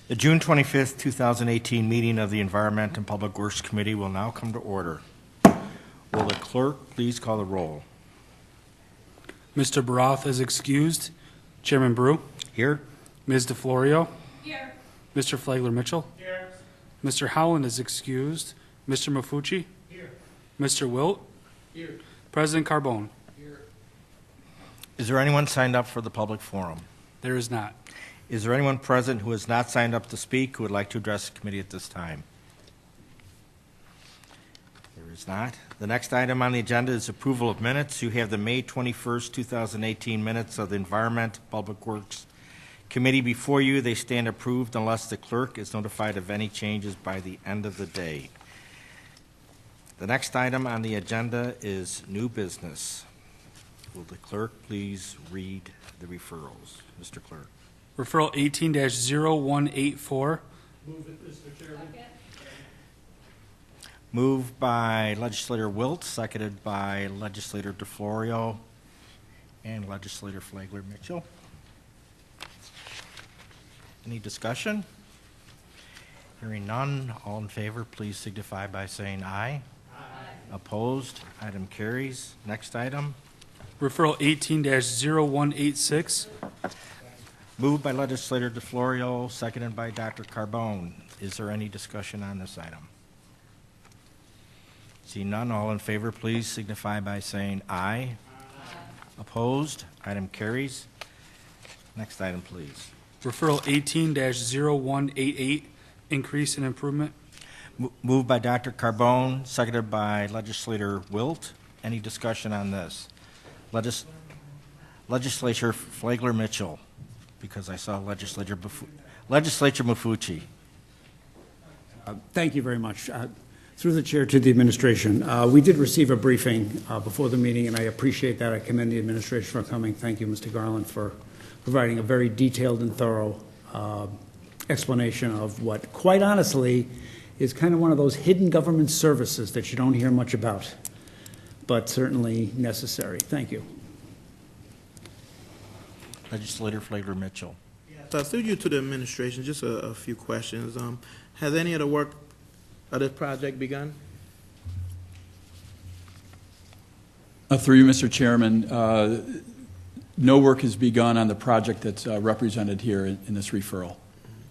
The June 25th, 2018 meeting of the Environment and Public Works Committee will now come to order. Will the clerk please call the roll? Mr. Baroth is excused. Chairman Brew? Here. Ms. DeFlorio? Here. Mr. Flagler-Mitchell? Here. Mr. Howland is excused. Mr. Mafucci? Here. Mr. Wilt? Here. President Carbone? Here. Is there anyone signed up for the public forum? There is not. Is there anyone present who has not signed up to speak who would like to address the committee at this time? There is not. The next item on the agenda is approval of minutes. You have the May 21st, 2018 minutes of the Environment, Public Works Committee before you. They stand approved unless the clerk is notified of any changes by the end of the day. The next item on the agenda is new business. Will the clerk please read the referrals? Mr. Clerk. Referral 18-0184. Move it, Mr. Chairman. Second. Moved by Legislator Wilt, seconded by Legislator DeFlorio and Legislator Flagler-Mitchell. Any discussion? Hearing none, all in favor, please signify by saying aye. Aye. Opposed? Item carries. Next item. Referral 18-0186. Moved by Legislator DeFlorio, seconded by Dr. Carbone. Is there any discussion on this item? See none, all in favor, please signify by saying aye. Aye. Opposed? Item carries. Next item, please. Referral 18-0188. Increase and improvement. Moved by Dr. Carbone, seconded by Legislator Wilt. Any discussion on this? Legislature Flagler-Mitchell, because I saw Legislature Mafucci. Thank you very much. Through the chair to the administration, we did receive a briefing before the meeting, and I appreciate that. I commend the administration for coming. Thank you, Mr. Garland, for providing a very detailed and thorough explanation of what, quite honestly, is kind of one of those hidden government services that you don't hear much about, but certainly necessary. Thank you. Legislator Flagler-Mitchell. So through you to the administration, just a few questions. Has any of the work of this project begun? Through you, Mr. Chairman, no work has begun on the project that's represented here in this referral.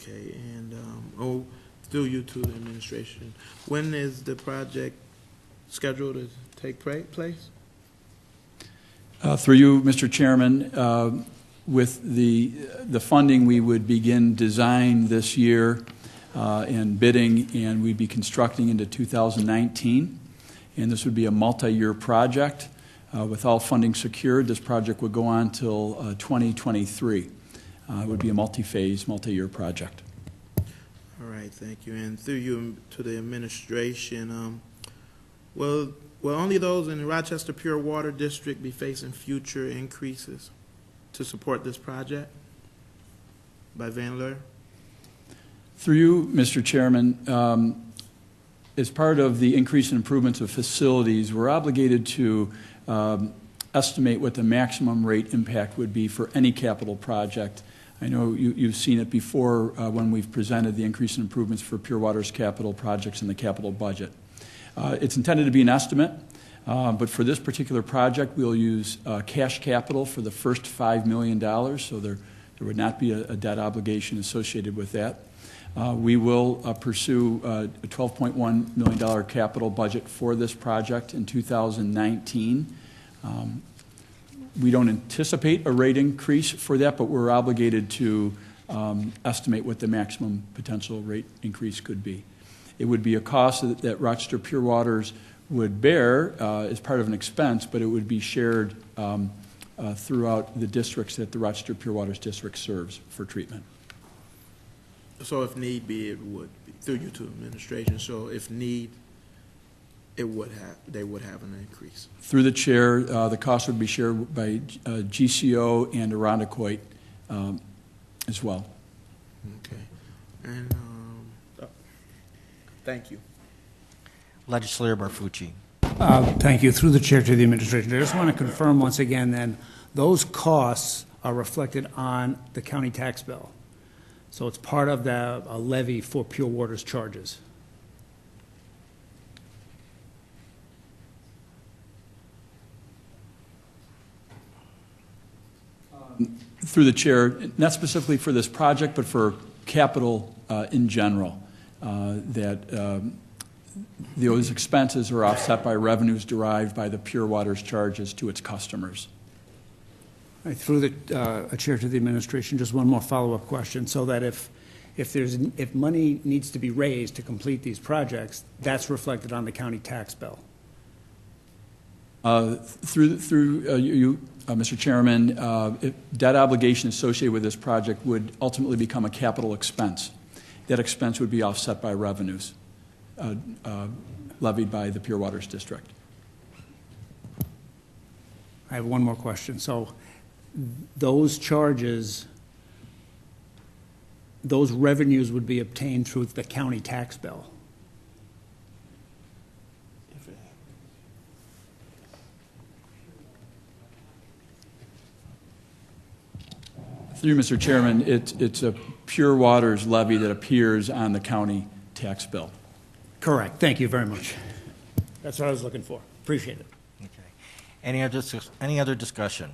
Okay, and through you to the administration, when is the project scheduled to take place? Through you, Mr. Chairman, with the funding, we would begin design this year and bidding, and we'd be constructing into 2019. And this would be a multi-year project. With all funding secured, this project would go on till 2023. It would be a multi-phase, multi-year project. All right, thank you. And through you to the administration, will only those in the Rochester Pure Water District be facing future increases to support this project by Van Leur? Through you, Mr. Chairman, as part of the increase in improvements of facilities, we're obligated to estimate what the maximum rate impact would be for any capital project. I know you've seen it before when we've presented the increase in improvements for Pure Water's capital projects in the capital budget. It's intended to be an estimate, but for this particular project, we'll use cash capital for the first $5 million, so there would not be a debt obligation associated with that. We will pursue a $12.1 million capital budget for this project in 2019. We don't anticipate a rate increase for that, but we're obligated to estimate what the maximum potential rate increase could be. It would be a cost that Rochester Pure Waters would bear as part of an expense, but it would be shared throughout the districts that the Rochester Pure Waters District serves for treatment. So if need be, it would be through you to administration. So if need, they would have an increase. Through the chair, the cost would be shared by GCO and Irondequoit as well. Okay, and thank you. Legislator Barfucci. Thank you. Through the chair to the administration, I just want to confirm once again then those costs are reflected on the county tax bill. So it's part of the levy for Pure Water's charges. Through the chair, not specifically for this project, but for capital in general, that those expenses are offset by revenues derived by the Pure Water's charges to its customers. I threw a chair to the administration, just one more follow-up question, so that if money needs to be raised to complete these projects, that's reflected on the county tax bill. Through you, Mr. Chairman, debt obligation associated with this project would ultimately become a capital expense. That expense would be offset by revenues levied by the Pure Waters District. I have one more question. So those charges, those revenues would be obtained through the county tax bill. Through you, Mr. Chairman, it's a Pure Waters levy that appears on the county tax bill. Correct. Thank you very much. That's what I was looking for. Appreciate it. Okay. Any other discussion?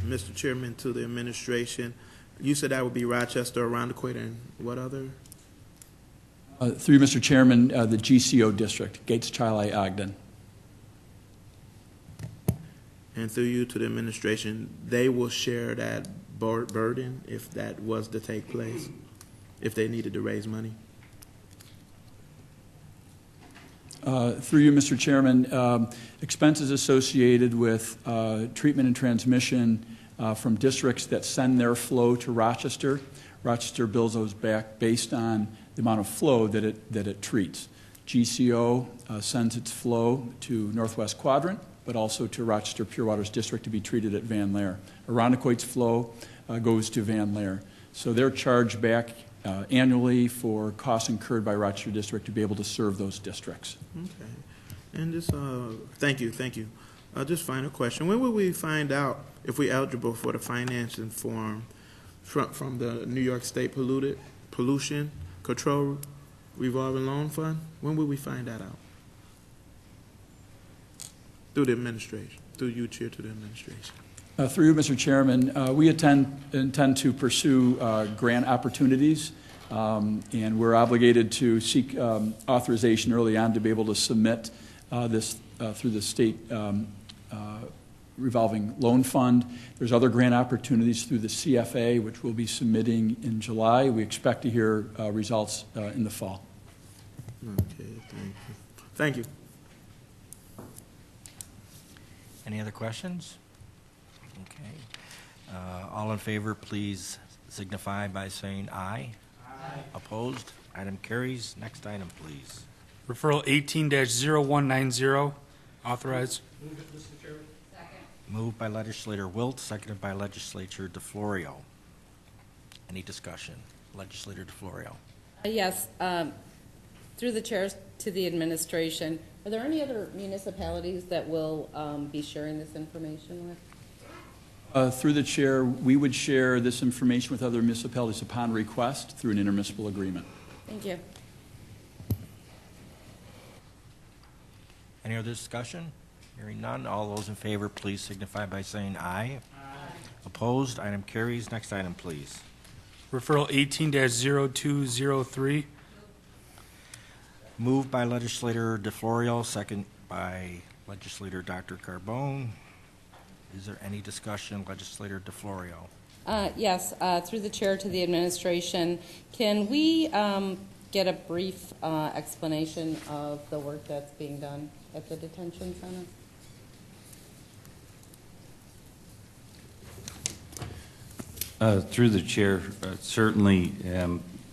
Mr. Chairman, to the administration, you said that would be Rochester, Arundequoit, and what other? Through you, Mr. Chairman, the GCO district, Gates, Chili, Ogden. And through you to the administration, they will share that burden if that was to take place, if they needed to raise money? Through you, Mr. Chairman, expenses associated with treatment and transmission from districts that send their flow to Rochester. Rochester bills those back based on the amount of flow that it treats. GCO sends its flow to Northwest Quadrant, but also to Rochester Pure Waters District to be treated at Van Lair. Arundequoit's flow goes to Van Lair. So they're charged back annually for costs incurred by Rochester District to be able to serve those districts. Okay. And just, thank you. Just final question. When will we find out if we're eligible for the financing form from the New York State Pollution Control Revolving Loan Fund? When will we find that out? Through the administration, through you, Chair, to the administration. Through you, Mr. Chairman, we intend to pursue grant opportunities, and we're obligated to seek authorization early on to be able to submit this through the state revolving loan fund. There's other grant opportunities through the CFA, which we'll be submitting in July. We expect to hear results in the fall. Okay, thank you. Any other questions? Okay. All in favor, please signify by saying aye. Aye. Opposed? Item carries. Next item, please. Referral 18-0190, authorized. Move it, Mr. Chairman. Moved by Legislator Wilt, seconded by Legislator DeFlorio. Any discussion? Legislator DeFlorio. Yes, through the chairs to the administration, are there any other municipalities that will be sharing this information with? Through the chair, we would share this information with other municipalities upon request through an intermunicipal agreement. Thank you. Any other discussion? Hearing none, all those in favor, please signify by saying aye. Aye. Opposed? Item carries. Next item, please. Referral 18-0203. Moved by Legislator DeFlorio, second by Legislator Dr. Carbone. Is there any discussion, Legislator DeFlorio? Yes, through the chair to the administration, can we get a brief explanation of the work that's being done at the detention center? Through the chair, certainly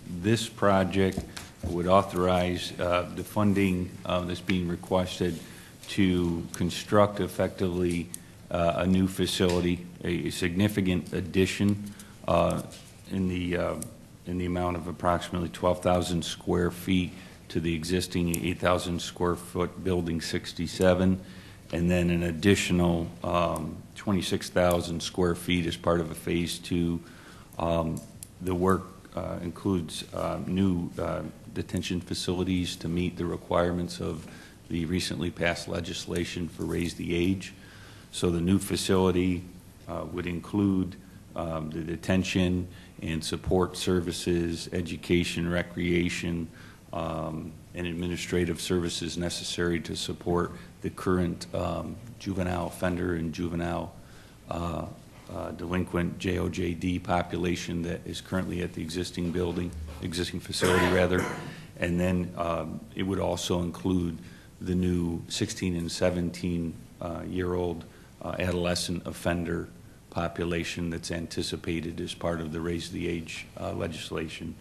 this project would authorize the funding that's being requested to construct effectively a new facility, a significant addition in the amount of approximately 12,000 square feet to the existing 8,000 square foot building 67, and then an additional 26,000 square feet as part of a phase 2 The work includes new detention facilities to meet the requirements of the recently passed legislation for Raise the Age. So the new facility would include the detention and support services, education, recreation, and administrative services necessary to support the current juvenile offender and juvenile delinquent JOJD population that is currently at the existing facility rather. And then it would also include the new 16 and 17 year old adolescent offender population that's anticipated as part of the Raise the Age legislation.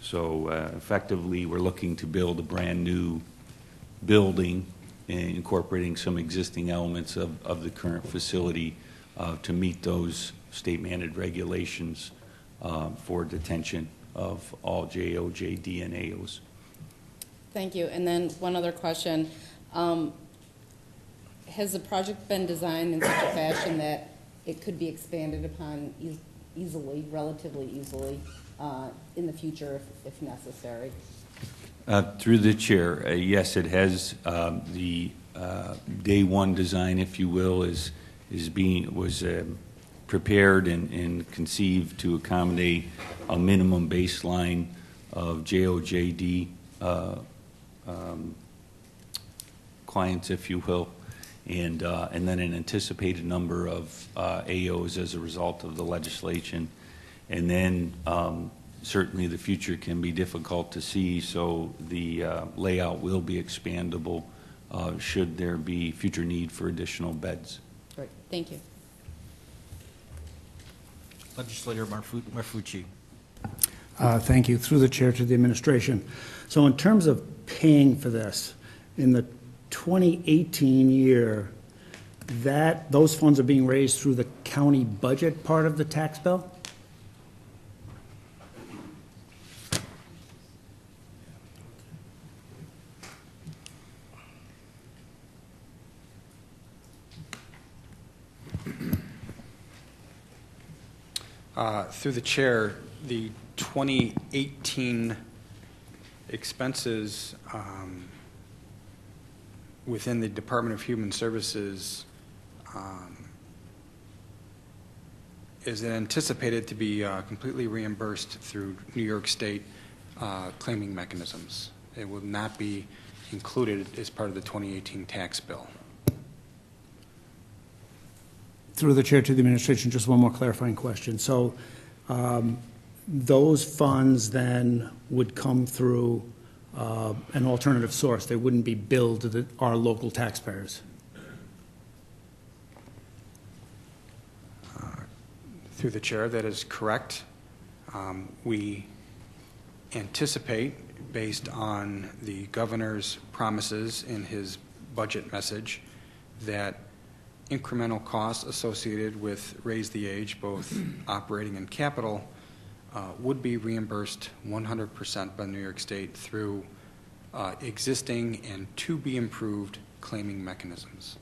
So effectively, we're looking to build a brand new building incorporating some existing elements of the current facility to meet those state-mandated regulations for detention of all JOJD and AOs. Thank you. And then one other question. Has the project been designed in such a fashion that it could be expanded upon easily, relatively easily, in the future if necessary? Through the chair, yes, it has. The day one design, if you will, was prepared and conceived to accommodate a minimum baseline of JOJD clients, if you will, and then an anticipated number of AOs as a result of the legislation. And then certainly the future can be difficult to see, so the layout will be expandable should there be future need for additional beds. Great. Thank you. Legislator Marfucci. Thank you. Through the chair to the administration. So in terms of paying for this, in the 2018 year, those funds are being raised through the county budget part of the tax bill? Through the chair, the 2018 expenses within the Department of Human Services is anticipated to be completely reimbursed through New York State claiming mechanisms. It will not be included as part of the 2018 tax bill. Through the chair to the administration, just one more clarifying question. So those funds then would come through an alternative source. They wouldn't be billed to our local taxpayers. Through the chair, that is correct. We anticipate, based on the governor's promises in his budget message, that incremental costs associated with Raise the Age, both operating and capital, would be reimbursed 100% by New York State through existing and to be improved claiming mechanisms.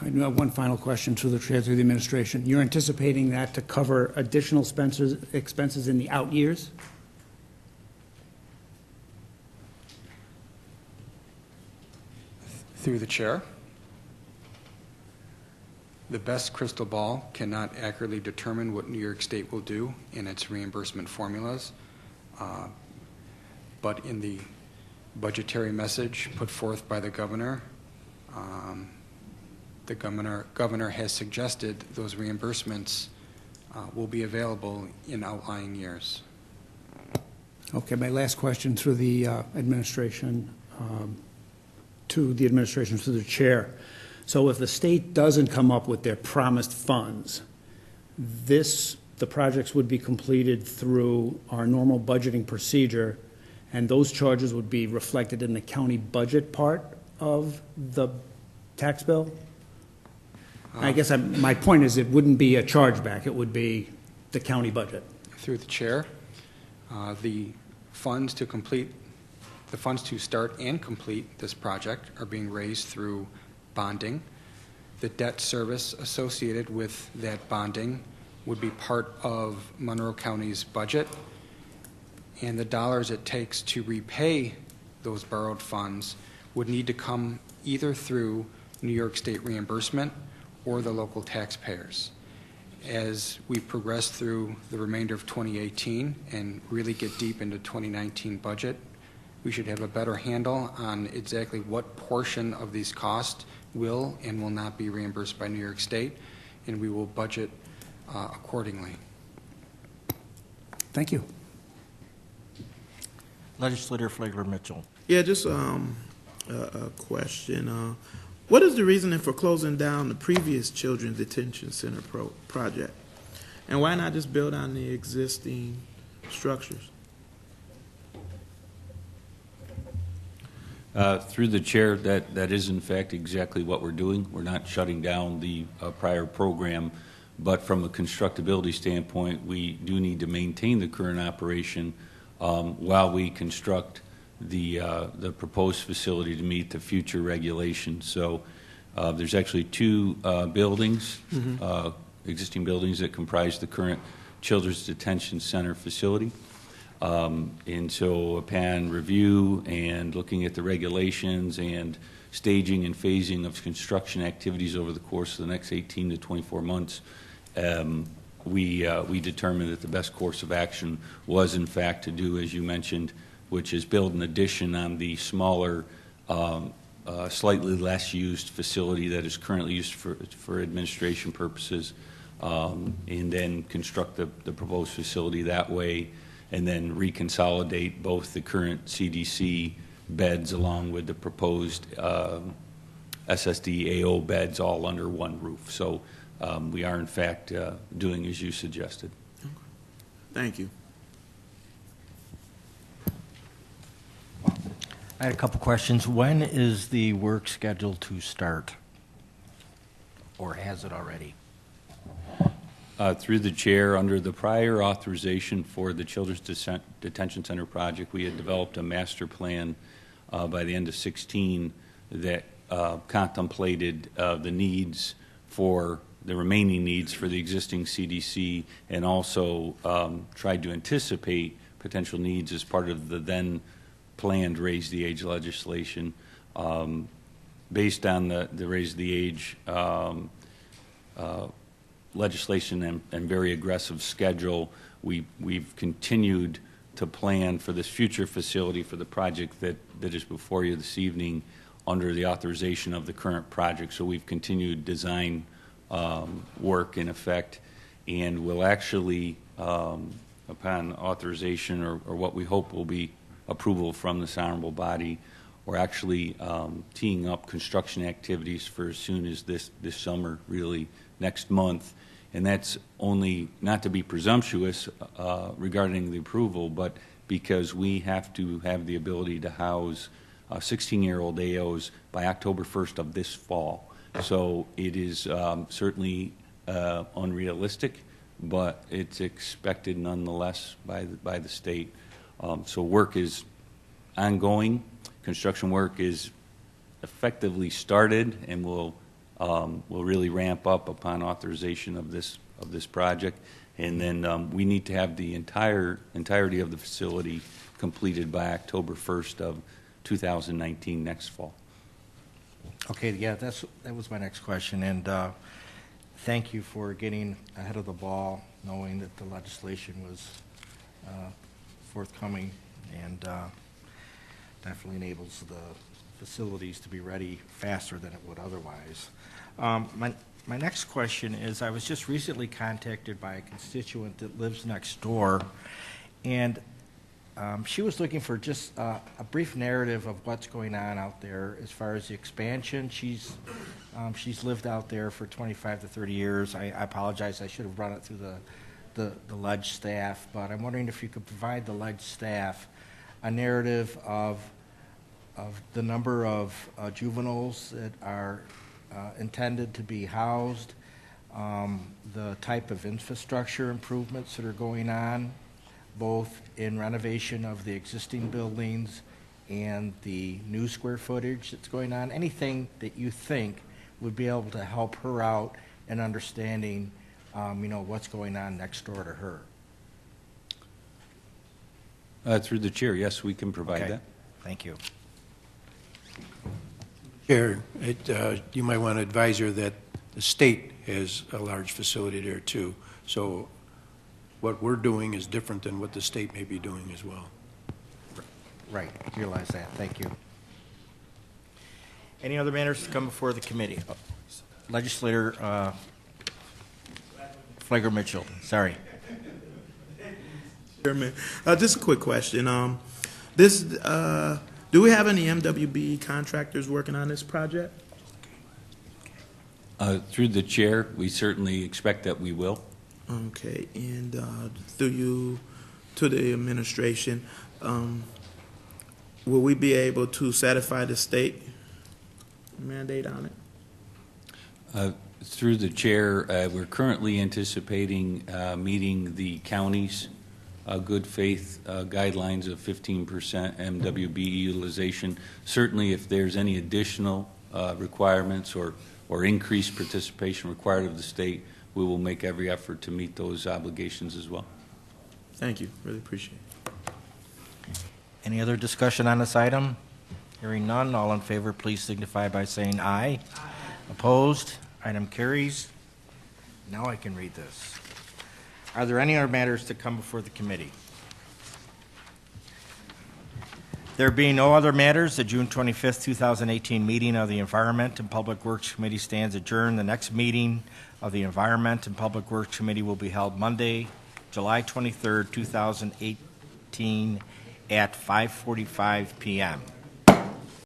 I do have one final question through the chair to the administration. You're anticipating that to cover additional expenses in the out years? Through the chair. The best crystal ball cannot accurately determine what New York State will do in its reimbursement formulas, but in the budgetary message put forth by the governor, the governor has suggested those reimbursements will be available in outlying years. Okay, my last question through the administration, to the administration through the chair. So if the state doesn't come up with their promised funds, the projects would be completed through our normal budgeting procedure, and those charges would be reflected in the county budget part of the tax bill? I guess my point is it wouldn't be a chargeback, it would be the county budget. Through the chair, the funds to start and complete this project are being raised through bonding. The debt service associated with that bonding would be part of Monroe County's budget, and the dollars it takes to repay those borrowed funds would need to come either through New York State reimbursement or the local taxpayers. As we progress through the remainder of 2018 and really get deep into 2019 budget, we should have a better handle on exactly what portion of these costs will and will not be reimbursed by New York State, and we will budget accordingly. Thank you. Legislator Flagler Mitchell. Yeah, just a question. What is the reasoning for closing down the previous Children's Detention Center project? And why not just build on the existing structures? Through the chair, that is in fact exactly what we're doing. We're not shutting down the prior program, but from a constructability standpoint, we do need to maintain the current operation while we construct the proposed facility to meet the future regulations. So there's actually two buildings, existing buildings that comprise the current Children's Detention Center facility. And so upon review and looking at the regulations and staging and phasing of construction activities over the course of the next 18 to 24 months, we determined that the best course of action was in fact to do, as you mentioned, which is build an addition on the smaller, slightly less used facility that is currently used for administration purposes, and then construct the proposed facility that way, and then reconsolidate both the current CDC beds along with the proposed SSD-AO beds all under one roof. So we are in fact doing as you suggested. Thank you. I had a couple questions. When is the work scheduled to start? Or has it already? Through the chair, under the prior authorization for the Children's Detention Center project, we had developed a master plan by the end of 16 that contemplated the needs for the remaining needs for the existing CDC, and also tried to anticipate potential needs as part of the then planned Raise the Age legislation. Based on the Raise the Age legislation and very aggressive schedule, we've continued to plan for this future facility for the project that is before you this evening under the authorization of the current project. So we've continued design work in effect, and will actually, upon authorization or what we hope will be approval from this honorable body, we're actually teeing up construction activities for as soon as this summer, really next month. And that's only not to be presumptuous regarding the approval, but because we have to have the ability to house 16-year-old AOs by October 1st of this fall. So it is certainly unrealistic, but it's expected nonetheless by the state. So work is ongoing. Construction work is effectively started, and will really ramp up upon authorization of this project. And then we need to have the entirety of the facility completed by October 1st of 2019, next fall. Okay, yeah, that was my next question, and thank you for getting ahead of the ball, knowing that the legislation was forthcoming, and definitely enables the facilities to be ready faster than it would otherwise. My next question is, I was just recently contacted by a constituent that lives next door, and she was looking for just a brief narrative of what's going on out there as far as the expansion. She's lived out there for 25 to 30 years. I apologize, I should have run it through the Ledge staff, but I'm wondering if you could provide the Ledge staff a narrative of the number of juveniles that are intended to be housed, the type of infrastructure improvements that are going on, both in renovation of the existing buildings and the new square footage that's going on, anything that you think would be able to help her out in understanding what's going on next door to her. Through the chair, yes, we can provide Okay. that. Thank you. Chair, you might want to advise her that the state has a large facility there too. So what we're doing is different than what the state may be doing as well. Right, realize that. Thank you. Any other matters to come before the committee? Legislator Flagler Mitchell, sorry. Chairman, just a quick question. Do we have any MWB contractors working on this project? Through the chair, we certainly expect that we will. Okay, and through you to the administration, will we be able to satisfy the state mandate on it? Through the chair, we're currently anticipating meeting the county's good faith guidelines of 15% MWB utilization. Certainly, if there's any additional requirements or increased participation required of the state, we will make every effort to meet those obligations as well. Thank you, really appreciate it. Any other discussion on this item? Hearing none, all in favor, please signify by saying aye. Opposed? Item carries. Now I can read this. Are there any other matters to come before the committee? There being no other matters, the June 25th, 2018 meeting of the Environment and Public Works Committee stands adjourned. The next meeting of the Environment and Public Works Committee will be held Monday, July 23rd, 2018 at 5:45 p.m.